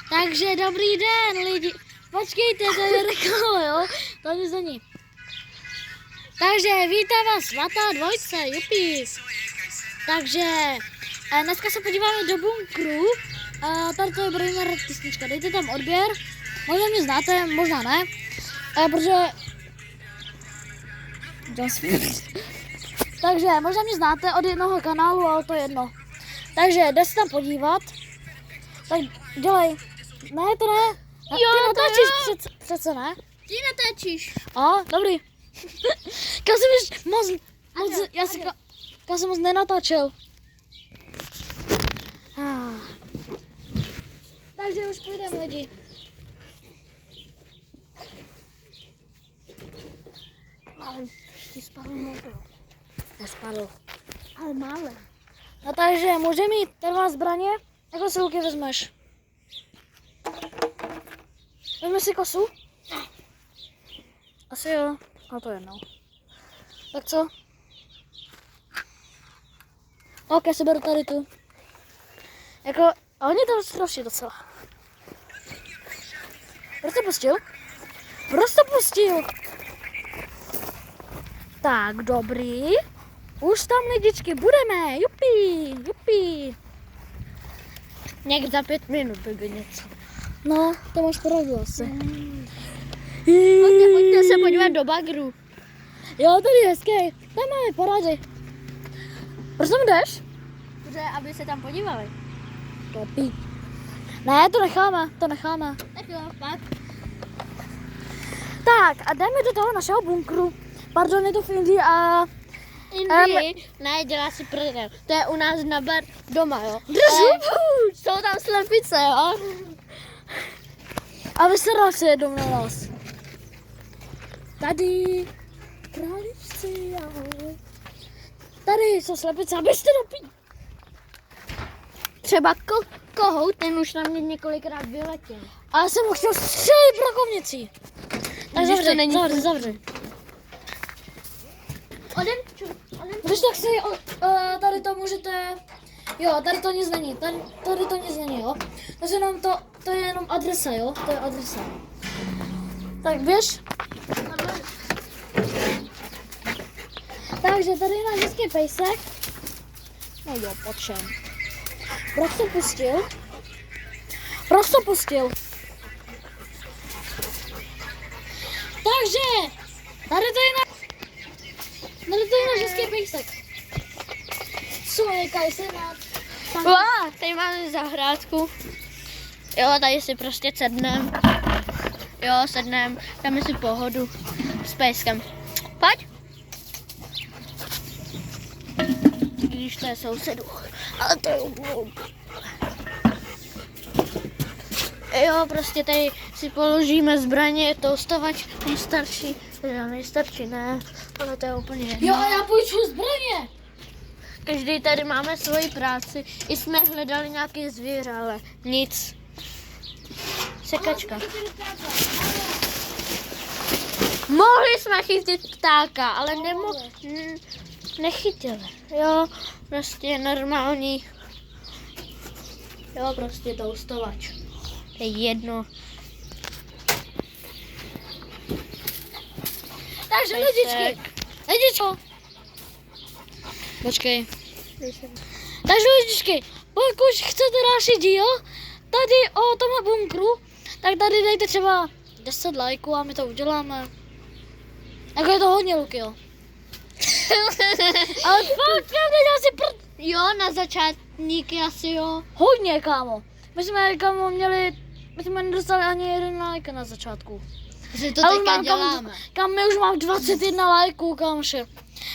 Takže dobrý den lidi. Počkejte, to je reklama, jo? To nic není. Takže vítám vás Svatá dvojce, jupi. Takže dneska se podíváme do bunkru. Tady to je Brainer písnička, dejte tam odběr. Možná mě znáte, možná ne. Protože... Takže možná mě znáte od jednoho kanálu, ale to je jedno. Takže jde se tam podívat. Tak dělej. Ne, to ne. Jo, ty natáčíš přece ne? Ty natáčíš. Dobrý. Kazimíš moc, já si jsem moc nenatáčel. Takže už půjdeme lidi. Ale ty spadl mobil. Nespadl. Ale mále. No takže může mít termál zbraně? Jakou si ruky vezmeš? Vezmeš si kosu? Asi jo, a to jednou. Tak co? Ok, seberu tady tu. Jako, a oni tam straší docela. Proč to pustil? Proč to pustil? Tak, dobrý. Už tam lidičky budeme, jupi, jupi. Někdy za 5 minut by něco. No, to máš pravdu asi. Pojďte se podívat do bagru. Jo, tady je hezký. Tam máme parády. Proč tam jdeš? Protože aby se tam podívali. Topí. Ne, to necháme. Tak jo, pak. Tak a jdeme do toho našeho bunkru. Pardon, je to v Indii a... Indii, ne, dělá si prdel. To je u nás na bar doma, jo. Jsou tam slepice, jo. A vysedal se jednou na nás. Tady, králíčci, ahoj. Tady jsou slepice, abyste dopí. Třeba kohout, ten už na mě několikrát vyletěl. A já jsem ho chtěl střelit brokovnicí. Tak zavři. Když tak si tady to můžete, jo, tady to nic není, tady to nic není, jo. Takže jenom to je jenom adresa, jo, to je adresa. Tak běž. Takže tady je náš hezký pejsek. No jo, počem. Proč to pustil? Takže, tady to je náš hezký pejsek. Co je kajsenát? Tady máme zahrádku. Jo, tady si prostě sednem. Dáme si pohodu s pejskem. Pojď. Když to je sousedu. Ale to je jo, prostě tady si položíme zbraně, toustovač nejstarší ne, ale to je úplně jedno. Jo, a já půjču zbraně. Každý tady máme svoji práci. I jsme hledali nějaké zvíře, ale nic. Sekačka. Mohli jsme chytit ptáka, ale nechytili. Jo, prostě normální. Jo, prostě toustovač. To je jedno. Takže lidičko. Počkej. Takže lidičky, pokud chcete další díl tady o tomhle bunkru, tak tady dejte třeba 10 lajků a my to uděláme. Jako je to hodně, Luky, jo. Ale fakt, já nedělám si prd. Jo, na začátníky asi jo. Hodně, kámo. My jsme nedostali ani jeden like na začátku. Že to teďka děláme. Kam my už mám 21 lajků, kámoše.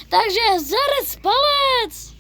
Takže zarec palec!